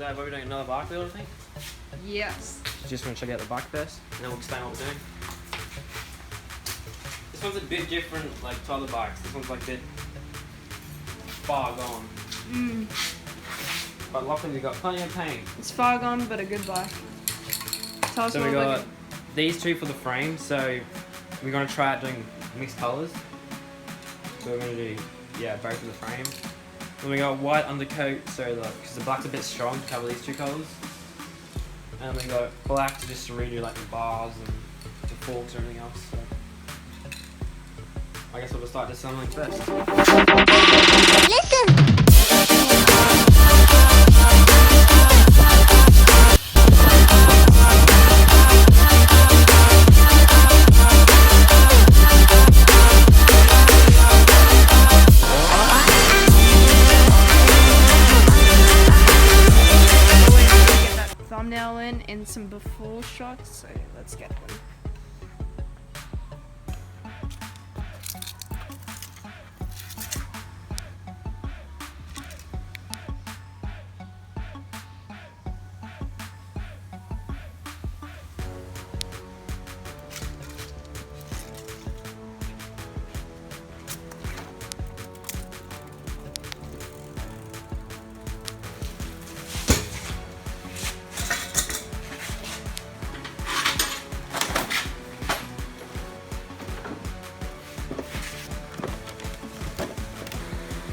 So, what are we doing? Another bike build, I think? Yes. Just want to check out the bike first, and then we'll explain what we're doing. This one's a bit different, like to other bikes. This one's like a bit far gone. But luckily we got plenty of paint. It's far gone, but a good bike. Tell us So what we we're got doing. these two for the frame. So we're gonna try out doing mixed colors. So we're gonna do both of the frame. Then we got white undercoat, so because the black's a bit strong to cover these two colors. And we got black to just redo like the bars and the forks and everything else. So I guess we'll just start assembling first. Thumbnail in some before shots, so let's get them.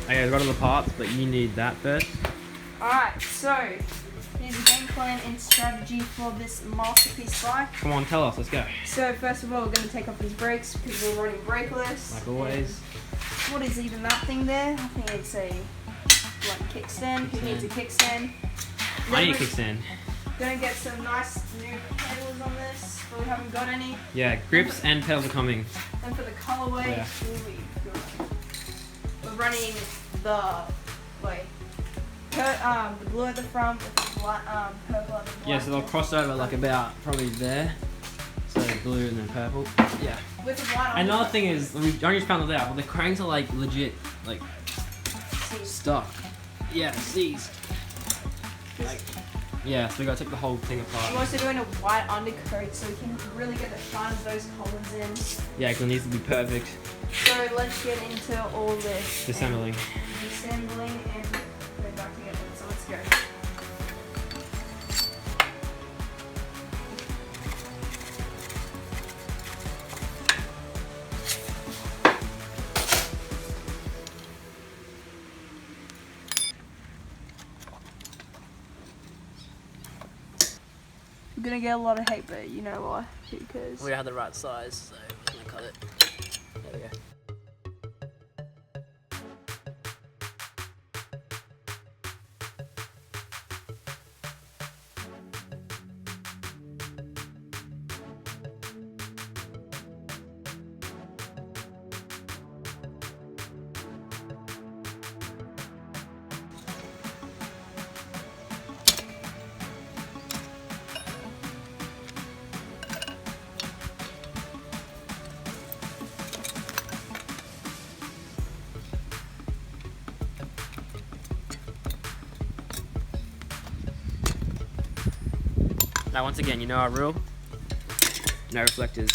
Okay, we've got all the parts, but you need that first. Alright, so here's the game plan and strategy for this masterpiece bike. Come on, tell us, let's go. So first of all, we're going to take off these brakes because we're running brakeless. Like always. And what is even that thing there? I think it's a kickstand. Who needs a kickstand? I need a kickstand. Gonna get some nice new pedals on this, but we haven't got any. Yeah, grips and pedals are coming. And for the colorway, it's really good. We're running the the blue at the front with the purple at the back. Yeah, so they'll cross over like about probably there. So blue and then purple. Yeah. With the white on. Another thing is, we only just found it out, but the cranks are like legit, like stuck. Yeah, seized. Like, yeah, so we gotta take the whole thing apart. I'm also doing a white undercoat so we can really get the shine of those colors in. Yeah, because it needs to be perfect. So let's get into all this. Disassembling. Disassembling and put it back together. So let's go. We're gonna get a lot of hate, but you know why? Because We have the right size, so we're gonna cut it. There we go. Now once again, you know our rule. No reflectors.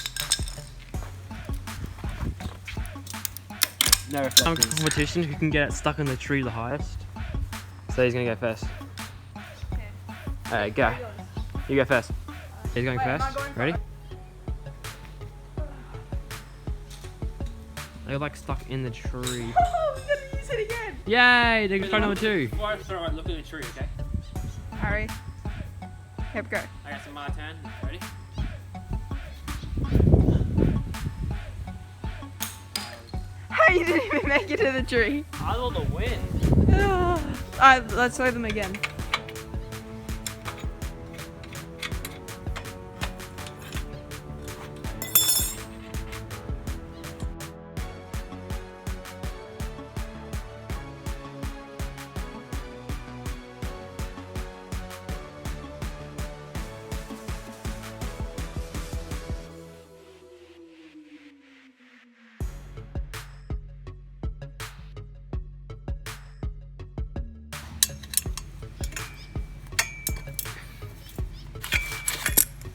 No reflectors. Some competition who can get it stuck in the tree the highest. So he's gonna go first. okay. Alright, go. You go first. He's going Wait, am I first. going Ready? first? They're like stuck in the tree. Oh, we're gonna use it again. Yay! They try number 2. Before I throw it, look at the tree, okay? Harry. Yep, go. I got some my turn. Ready? Hey, you didn't even make it to the tree. I want the wind. Alright, let's throw them again.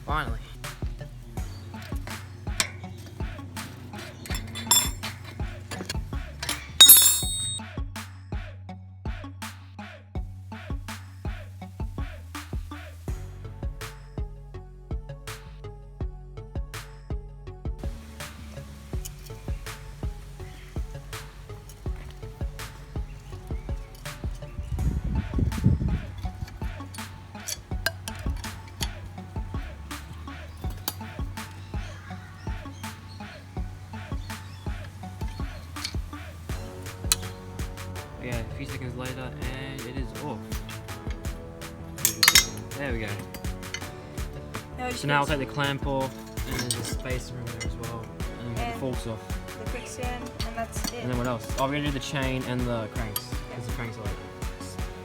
Finally. Yeah, a few seconds later, and it is off. There we go. So now I'll take the clamp off, and there's a spacer in there as well, and the forks off. The quicksand, and that's it. And then what else? Oh, we're gonna do the chain and the cranks, because the cranks are like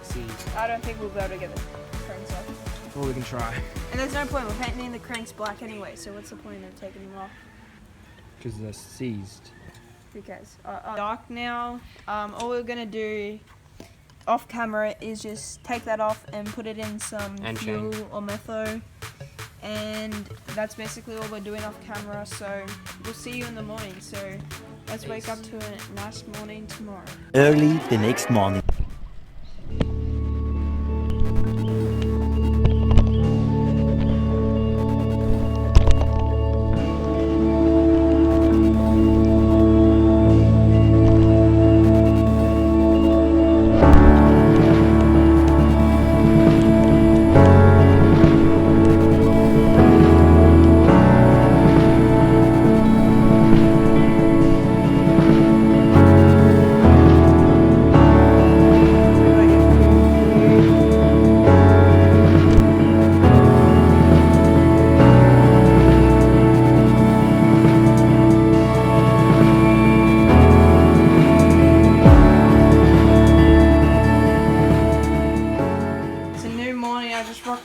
seized. I don't think we'll be able to get the cranks off. Well, we can try. And there's no point, we're painting the cranks black anyway, so what's the point of taking them off? Because they're seized. Who cares? Dark now. All we're gonna do off camera is just take that off and put it in some fuel or metho, and that's basically all we're doing off camera. So we'll see you in the morning. So let's wake up to a nice morning tomorrow. Early the next morning.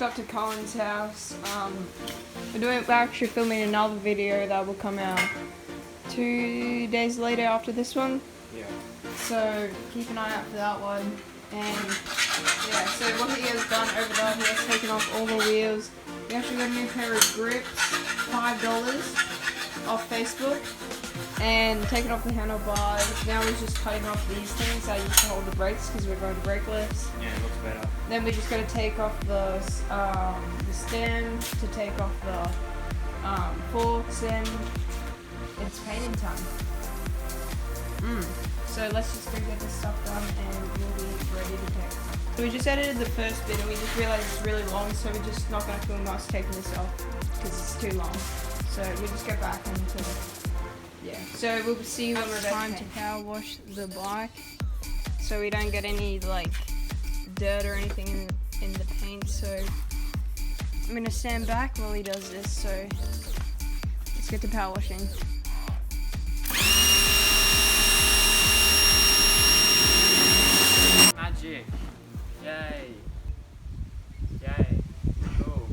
Up to Colin's house. We're actually filming another video that will come out 2 days later after this one. Yeah. So keep an eye out for that one. And yeah, so what he has done over there, he has taken off all the wheels. We actually got a new pair of grips, $5 off Facebook, and taken off the handlebars. Now we're just cutting off these things that used to hold the brakes because we're going to brakeless. Yeah, it looks better. Then we just got to take off the stem to take off the forks, and it's painting time. So let's just go get this stuff done and we'll be ready to take. So we just edited the first bit and we just realized it's really long, so we're just not going to film us taking this off because it's too long. So we'll just get back into yeah. So we'll see you when we're trying to power wash the bike so we don't get any like dirt or anything in the paint. So I'm gonna stand back while he does this. So let's get to power washing. Magic. Yay. Yay. Cool.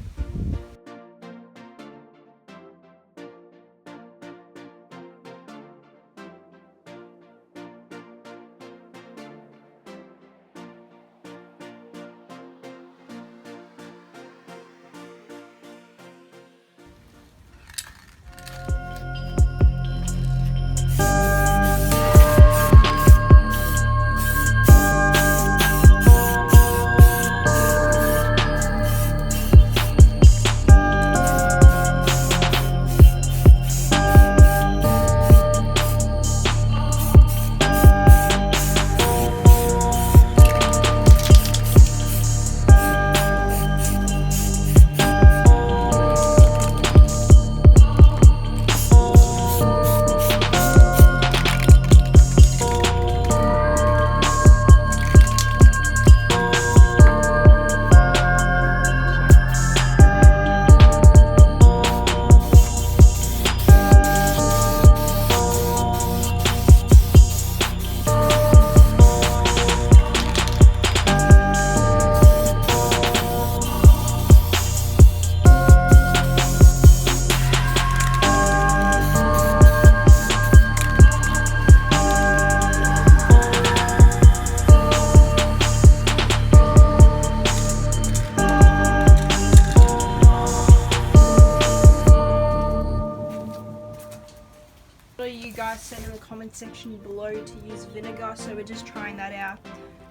said in the comment section below to use vinegar, so we're just trying that out.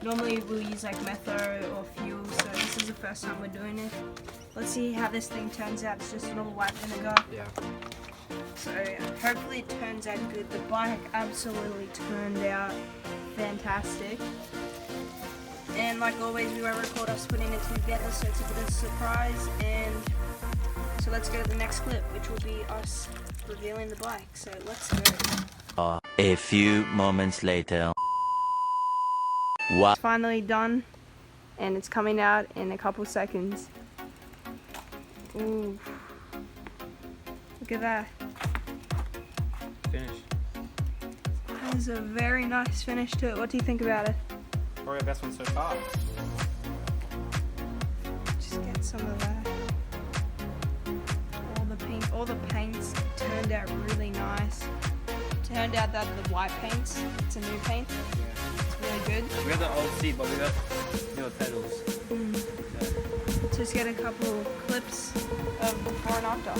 Normally we'll use like metho or fuel, so this is the first time we're doing it. Let's see how this thing turns out. It's just normal white vinegar. Yeah. So hopefully it turns out good. The bike absolutely turned out fantastic. And like always, we won't record us putting it together, so it's a bit of a surprise. And so let's go to the next clip, which will be us revealing the bike. So let's go. A few moments later. What? It's finally done, and it's coming out in a couple seconds. Ooh. Look at that. Finish. That is a very nice finish to it. What do you think about it? Probably the best one so far. Just get some of that. All the paints turned out really nice. Turned out that the white paints, it's a new paint. It's really good. We got the old seat, but we got newer pedals. Just get a couple clips of before and after.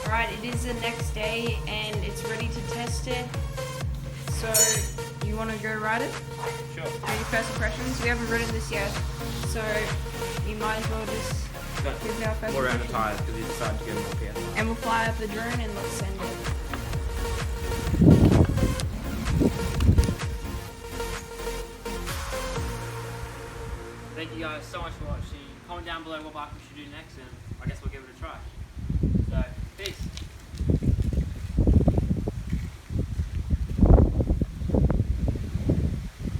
Alright, it is the next day and it's ready to test it. So, you want to go ride it? Sure. Do your first impressions? We haven't ridden this yet, so you might as well just give our first More around the impressions. tires because we decided to get more PS. And we'll fly up the drone and let's send it. Thank you guys so much for watching. Comment down below what bike we should do next, and I guess we'll give it a try.